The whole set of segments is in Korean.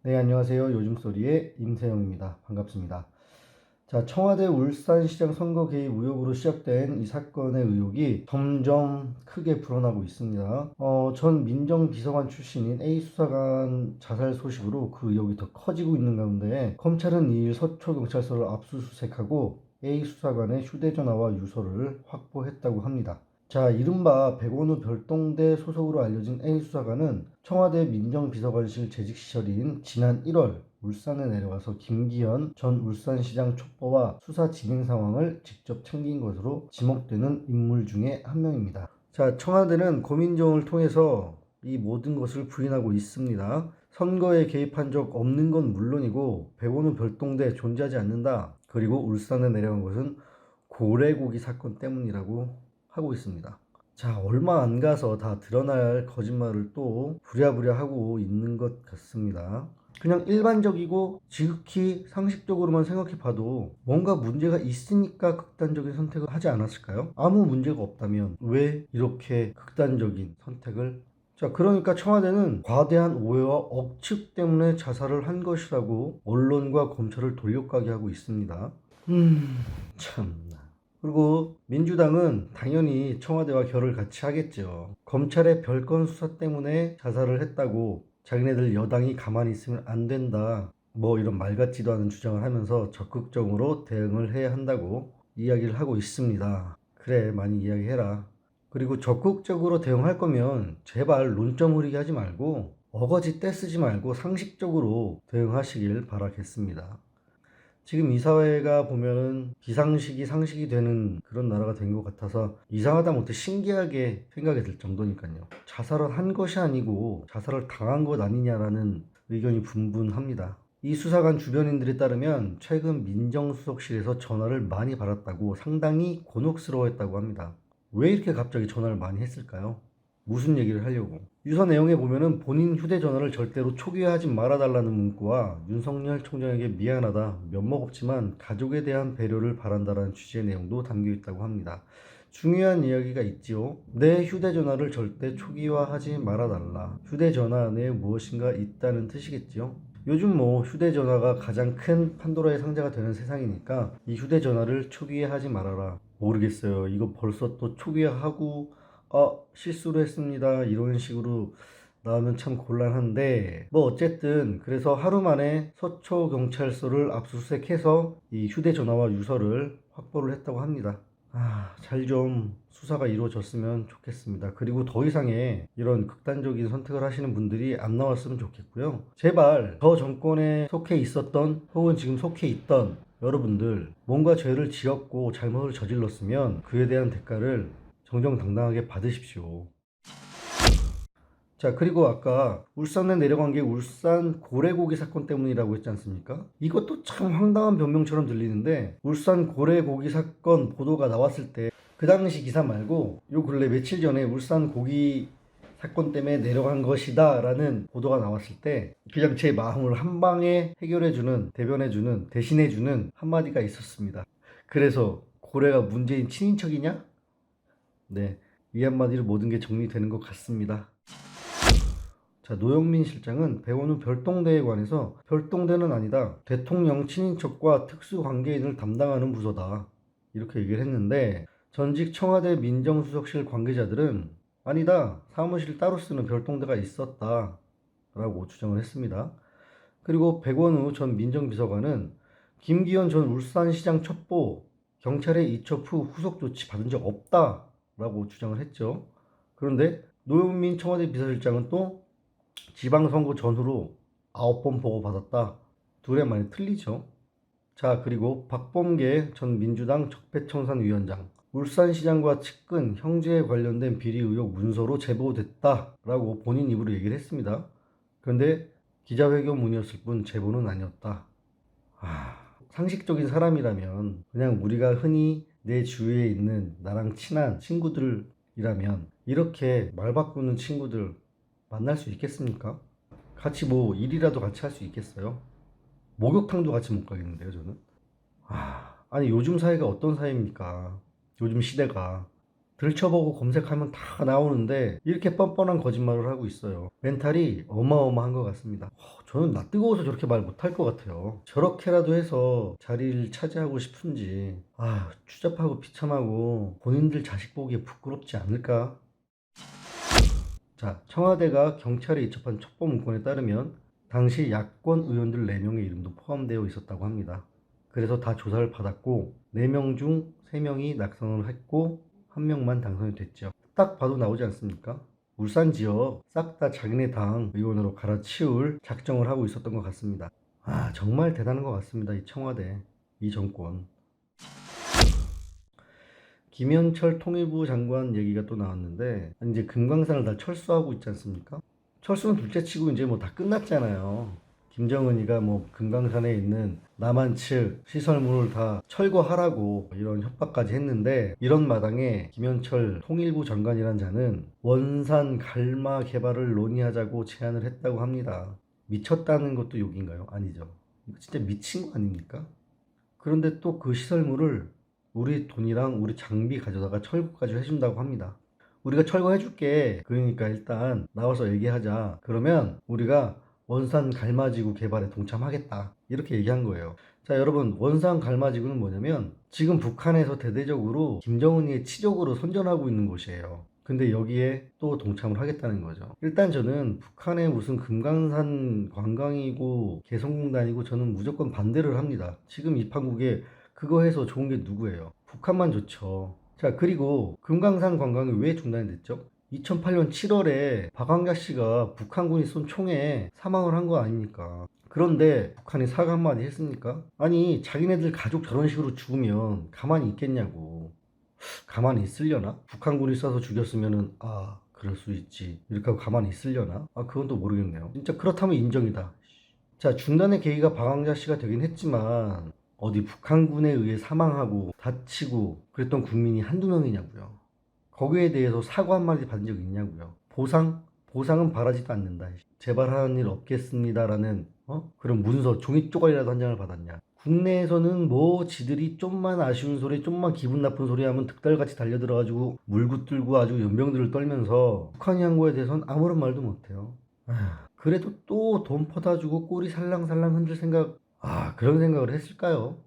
네, 안녕하세요. 요즘소리의 임세영입니다. 반갑습니다. 자, 청와대 울산시장 선거 개입 의혹으로 시작된 이 사건의 의혹이 점점 크게 불어나고 있습니다. 전 민정비서관 출신인 A 수사관 자살 소식으로 그 의혹이 더 커지고 있는 가운데 검찰은 이일 서초경찰서를 압수수색하고 A 수사관의 휴대전화와 유서를 확보했다고 합니다. 자, 이른바 백원우 별동대 소속으로 알려진 A 수사관은 청와대 민정비서관실 재직 시절인 지난 1월 울산에 내려가서 김기현 전 울산시장 촉보와 수사 진행 상황을 직접 챙긴 것으로 지목되는 인물 중에 한 명입니다. 자, 청와대는 고민정을 통해서 이 모든 것을 부인하고 있습니다. 선거에 개입한 적 없는 건 물론이고 백원우 별동대 존재하지 않는다. 그리고 울산에 내려간 것은 고래고기 사건 때문이라고 하고 있습니다. 자, 얼마 안 가서 다 드러날 거짓말을 또 부랴부랴 하고 있는 것 같습니다. 그냥 일반적이고 지극히 상식적으로만 생각해 봐도 뭔가 문제가 있으니까 극단적인 선택을 하지 않았을까요? 아무 문제가 없다면 왜 이렇게 극단적인 선택을? 자, 그러니까 청와대는 과대한 오해와 억측 때문에 자살을 한 것이라고 언론과 검찰을 돌려가게 하고 있습니다. 참나. 그리고 민주당은 당연히 청와대와 결을 같이 하겠죠. 검찰의 별건 수사 때문에 자살을 했다고 자기네들 여당이 가만히 있으면 안 된다. 뭐 이런 말 같지도 않은 주장을 하면서 적극적으로 대응을 해야 한다고 이야기를 하고 있습니다. 그래, 많이 이야기해라. 그리고 적극적으로 대응할 거면 제발 논점 흐리게 하지 말고 어거지 떼쓰지 말고 상식적으로 대응하시길 바라겠습니다. 지금 이 사회가 보면은 비상식이 상식이 되는 그런 나라가 된 것 같아서 이상하다 못해 신기하게 생각이 들 정도니까요. 자살을 한 것이 아니고 자살을 당한 것 아니냐라는 의견이 분분합니다. 이 수사관 주변인들에 따르면 최근 민정수석실에서 전화를 많이 받았다고 상당히 곤혹스러워했다고 합니다. 왜 이렇게 갑자기 전화를 많이 했을까요? 무슨 얘기를 하려고? 유서 내용에 보면은 본인 휴대전화를 절대로 초기화하지 말아달라는 문구와 윤석열 총장에게 미안하다, 면목 없지만 가족에 대한 배려를 바란다라는 취지의 내용도 담겨 있다고 합니다. 중요한 이야기가 있지요. 내 휴대전화를 절대 초기화하지 말아달라. 휴대전화 안에 무엇인가 있다는 뜻이겠지요. 요즘 뭐 휴대전화가 가장 큰 판도라의 상자가 되는 세상이니까 이 휴대전화를 초기화하지 말아라. 모르겠어요. 이거 벌써 또 초기화하고 실수로 했습니다. 이런 식으로 나오면 참 곤란한데, 뭐 어쨌든 그래서 하루 만에 서초경찰서를 압수수색해서 이 휴대전화와 유서를 확보를 했다고 합니다. 잘 좀 수사가 이루어졌으면 좋겠습니다. 그리고 더 이상의 이런 극단적인 선택을 하시는 분들이 안 나왔으면 좋겠고요. 제발 저 정권에 속해 있었던 혹은 지금 속해 있던 여러분들, 뭔가 죄를 지었고 잘못을 저질렀으면 그에 대한 대가를 정정당당하게 받으십시오. 자, 그리고 아까 울산에 내려간 게 울산 고래고기 사건 때문이라고 했지 않습니까? 이것도 참 황당한 변명처럼 들리는데, 울산 고래고기 사건 보도가 나왔을 때 그 당시 기사 말고 요 근래 며칠 전에 울산 고기 사건 때문에 내려간 것이다 라는 보도가 나왔을 때 그냥 제 마음을 한 방에 해결해주는, 대변해주는, 대신해주는 한마디가 있었습니다. 그래서 고래가 문재인 친인척이냐? 네, 이 한마디로 모든 게 정리되는 것 같습니다. 자, 노영민 실장은 백원우 별동대에 관해서 별동대는 아니다. 대통령 친인척과 특수관계인을 담당하는 부서다. 이렇게 얘기를 했는데 전직 청와대 민정수석실 관계자들은 아니다. 사무실 따로 쓰는 별동대가 있었다. 라고 주장을 했습니다. 그리고 백원우 전 민정비서관은 김기현 전 울산시장 첩보 경찰에 이첩 후 후속 조치 받은 적 없다. 라고 주장을 했죠. 그런데 노영민 청와대 비서실장은 또 지방선거 전후로 9번 보고받았다. 둘의 말이 틀리죠. 자, 그리고 박범계 전 민주당 적폐청산위원장 울산시장과 측근 형제에 관련된 비리 의혹 문서로 제보됐다라고 본인 입으로 얘기를 했습니다. 그런데 기자회견문이었을 뿐 제보는 아니었다. 상식적인 사람이라면 그냥 우리가 흔히 내 주위에 있는 나랑 친한 친구들이라면 이렇게 말 바꾸는 친구들 만날 수 있겠습니까? 같이 뭐 일이라도 같이 할 수 있겠어요? 목욕탕도 같이 못 가겠는데요, 저는. 아니 요즘 사회가 어떤 사회입니까? 요즘 시대가 들춰보고 검색하면 다 나오는데 이렇게 뻔뻔한 거짓말을 하고 있어요. 멘탈이 어마어마한 것 같습니다. 저는 나 뜨거워서 저렇게 말 못할 것 같아요. 저렇게라도 해서 자리를 차지하고 싶은지, 추잡하고 비참하고 본인들 자식 보기에 부끄럽지 않을까? 자, 청와대가 경찰에 이첩한 첩보 문건에 따르면 당시 야권 의원들 4명의 이름도 포함되어 있었다고 합니다. 그래서 다 조사를 받았고 4명 중 3명이 낙선을 했고 1명만 당선이 됐죠. 딱 봐도 나오지 않습니까? 울산 지역 싹 다 자기네 당 의원으로 갈아치울 작정을 하고 있었던 것 같습니다. 정말 대단한 것 같습니다. 이 청와대, 이 정권. 김현철 통일부 장관 얘기가 또 나왔는데, 이제 금강산을 다 철수하고 있지 않습니까? 철수는 둘째치고 이제 뭐 다 끝났잖아요. 김정은이가 뭐 금강산에 있는 남한 측 시설물을 다 철거하라고 이런 협박까지 했는데, 이런 마당에 김현철 통일부 장관이란 자는 원산 갈마 개발을 논의하자고 제안을 했다고 합니다. 미쳤다는 것도 욕인가요? 아니죠. 이거 진짜 미친 거 아닙니까? 그런데 또 그 시설물을 우리 돈이랑 우리 장비 가져다가 철거까지 해준다고 합니다. 우리가 철거해줄게. 그러니까 일단 나와서 얘기하자. 그러면 우리가 원산 갈마지구 개발에 동참하겠다. 이렇게 얘기한 거예요. 자, 여러분, 원산 갈마지구는 뭐냐면 지금 북한에서 대대적으로 김정은이의 치적으로 선전하고 있는 곳이에요. 근데 여기에 또 동참을 하겠다는 거죠. 일단 저는 북한의 무슨 금강산 관광이고 개성공단이고 저는 무조건 반대를 합니다. 지금 이 판국에 그거 해서 좋은 게 누구예요? 북한만 좋죠. 자, 그리고 금강산 관광이 왜 중단이 됐죠? 2008년 7월에 박광자 씨가 북한군이 쏜 총에 사망을 한 거 아닙니까? 그런데 북한이 사과 한마디 했습니까? 아니, 자기네들 가족 저런 식으로 죽으면 가만히 있겠냐고. 가만히 있으려나? 북한군이 쏴서 죽였으면은, 그럴 수 있지. 이렇게 하고 가만히 있으려나? 그건 또 모르겠네요. 진짜 그렇다면 인정이다. 자, 중단의 계기가 박광자 씨가 되긴 했지만, 어디 북한군에 의해 사망하고 다치고 그랬던 국민이 한두 명이냐고요. 거기에 대해서 사과 한마디 받은 적 있냐고요. 보상? 보상은 바라지도 않는다. 제발 하는 일 없겠습니다라는 그런 문서 종이 쪼가리라도 한 장을 받았냐. 국내에서는 뭐 지들이 좀만 아쉬운 소리, 좀만 기분 나쁜 소리 하면 득달같이 달려들어가지고 물고 뚫고 아주 연병들을 떨면서 북한이 한 거에 대해서는 아무런 말도 못해요. 그래도 또 돈 퍼다 주고 꼬리 살랑살랑 흔들 생각, 그런 생각을 했을까요?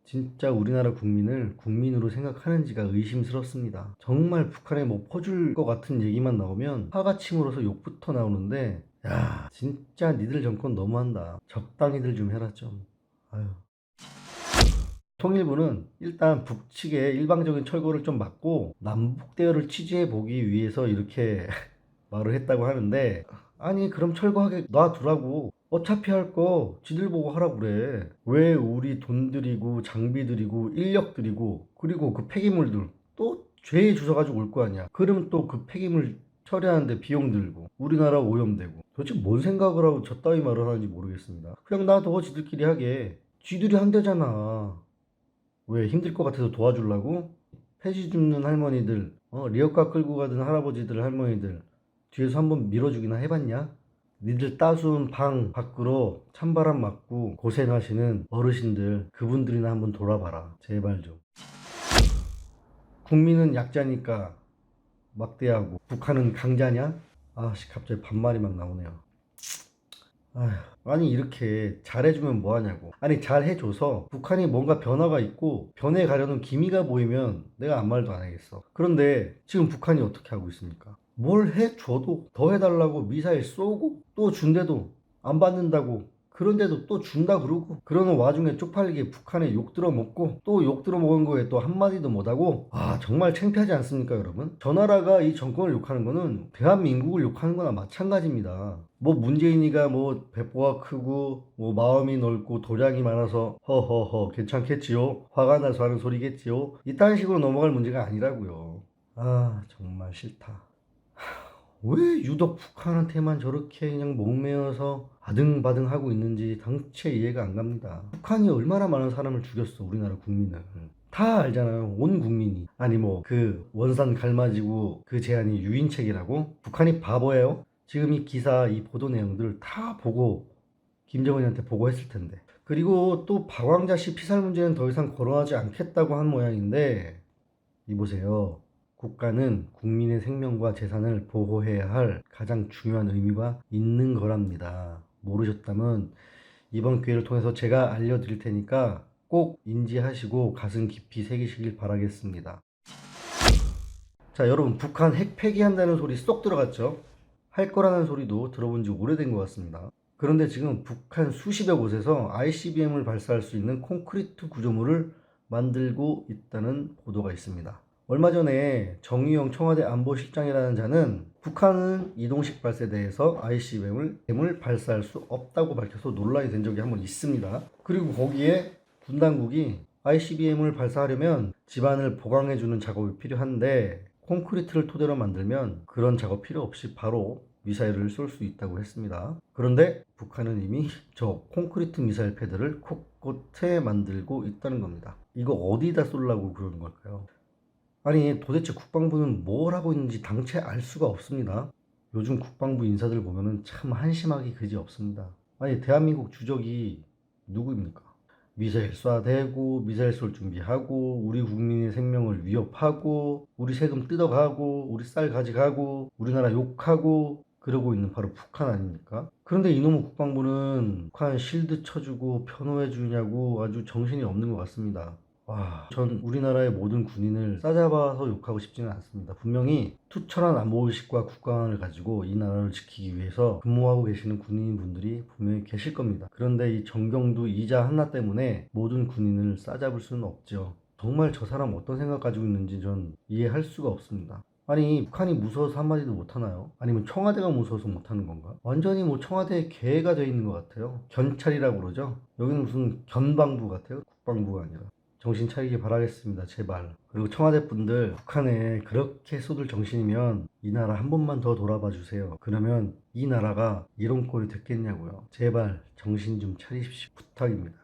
진짜 우리나라 국민을 국민으로 생각하는지가 의심스럽습니다. 정말 북한에 뭐 퍼줄 것 같은 얘기만 나오면 화가 치밀어서 욕부터 나오는데, 야, 진짜 니들 정권 너무한다. 적당히들 좀 해라 좀. 아유. 통일부는 일단 북측의 일방적인 철거를 좀 막고 남북 대화를 취재해 보기 위해서 이렇게 말을 했다고 하는데, 아니 그럼 철거하게 놔두라고. 어차피 할 거 지들 보고 하라 그래. 왜 우리 돈 들이고 장비 들이고 인력 들이고 그리고 그 폐기물들 또 죄에 주워가지고 올 거 아니야. 그러면 또 그 폐기물 처리하는데 비용 들고 우리나라 오염되고. 도대체 뭔 생각을 하고 저 따위 말을 하는지 모르겠습니다. 그냥 놔둬 지들끼리 하게. 지들이 한대잖아. 왜 힘들 것 같아서 도와주려고? 폐지 줍는 할머니들, 리어카 끌고 가던 할아버지들, 할머니들 뒤에서 한번 밀어주기나 해봤냐? 니들 따스운 방 밖으로 찬바람 맞고 고생하시는 어르신들, 그분들이나 한번 돌아봐라. 제발 좀. 국민은 약자니까 막대하고 북한은 강자냐? 갑자기 반말이 막 나오네요. 아니 이렇게 잘해주면 뭐하냐고. 아니 잘해줘서 북한이 뭔가 변화가 있고 변해가려는 기미가 보이면 내가 아무 말도 안 하겠어. 그런데 지금 북한이 어떻게 하고 있습니까? 뭘 해줘도 더 해달라고 미사일 쏘고 또 준대도 안 받는다고, 그런데도 또 준다 그러고, 그러는 와중에 쪽팔리게 북한에 욕 들어먹고 또 욕 들어먹은 거에 또 한마디도 못하고, 정말 창피하지 않습니까 여러분? 저 나라가 이 정권을 욕하는 거는 대한민국을 욕하는 거나 마찬가지입니다. 뭐 문재인이가 뭐 배포가 크고 뭐 마음이 넓고 도량이 많아서 허허허 괜찮겠지요, 화가 나서 하는 소리겠지요, 이딴 식으로 넘어갈 문제가 아니라고요. 정말 싫다. 왜 유독 북한한테만 저렇게 그냥 목매어서 아등바등 하고 있는지 당체 이해가 안 갑니다. 북한이 얼마나 많은 사람을 죽였어, 우리나라 국민을. 다 알잖아요, 온 국민이. 아니 뭐 그 원산 갈마지구 그 제안이 유인책이라고? 북한이 바보예요? 지금 이 기사, 이 보도 내용들 다 보고 김정은이한테 보고했을 텐데. 그리고 또 박광자 씨 피살 문제는 더 이상 거론하지 않겠다고 한 모양인데, 이보세요. 국가는 국민의 생명과 재산을 보호해야 할 가장 중요한 의미가 있는 거랍니다. 모르셨다면 이번 기회를 통해서 제가 알려드릴 테니까 꼭 인지하시고 가슴 깊이 새기시길 바라겠습니다. 자, 여러분, 북한 핵 폐기한다는 소리 쏙 들어갔죠? 할 거라는 소리도 들어본 지 오래된 것 같습니다. 그런데 지금 북한 수십여 곳에서 ICBM을 발사할 수 있는 콘크리트 구조물을 만들고 있다는 보도가 있습니다. 얼마 전에 정의용 청와대 안보실장이라는 자는 북한은 이동식 발사대에서 ICBM을 발사할 수 없다고 밝혀서 논란이 된 적이 한번 있습니다. 그리고 거기에 군 당국이 ICBM을 발사하려면 지반을 보강해주는 작업이 필요한데 콘크리트를 토대로 만들면 그런 작업 필요 없이 바로 미사일을 쏠 수 있다고 했습니다. 그런데 북한은 이미 저 콘크리트 미사일 패드를 곳곳에 만들고 있다는 겁니다. 이거 어디다 쏠라고 그러는 걸까요? 아니, 도대체 국방부는 뭘 하고 있는지 당최 알 수가 없습니다. 요즘 국방부 인사들 보면은 참 한심하기 그지 없습니다. 아니, 대한민국 주적이 누구입니까? 미사일 쏴대고 미사일 쏠 준비하고 우리 국민의 생명을 위협하고 우리 세금 뜯어가고 우리 쌀 가져가고 우리나라 욕하고 그러고 있는 바로 북한 아닙니까? 그런데 이놈의 국방부는 북한 실드 쳐주고 편호해 주냐고 아주 정신이 없는 것 같습니다. 와, 전 우리나라의 모든 군인을 싸잡아서 욕하고 싶지는 않습니다. 분명히 투철한 안보의식과 국가관을 가지고 이 나라를 지키기 위해서 근무하고 계시는 군인분들이 분명히 계실 겁니다. 그런데 이 정경두 이자 하나 때문에 모든 군인을 싸잡을 수는 없죠. 정말 저 사람 어떤 생각 가지고 있는지 전 이해할 수가 없습니다. 아니, 북한이 무서워서 한마디도 못하나요? 아니면 청와대가 무서워서 못하는 건가? 완전히 뭐 청와대에 개가 돼 있는 것 같아요. 견찰이라고 그러죠? 여기는 무슨 견방부 같아요. 국방부가 아니라. 정신 차리기 바라겠습니다. 제발. 그리고 청와대 분들 북한에 그렇게 쏟을 정신이면 이 나라 한 번만 더 돌아봐 주세요. 그러면 이 나라가 이런 꼴이 됐겠냐고요. 제발 정신 좀 차리십시오. 부탁입니다.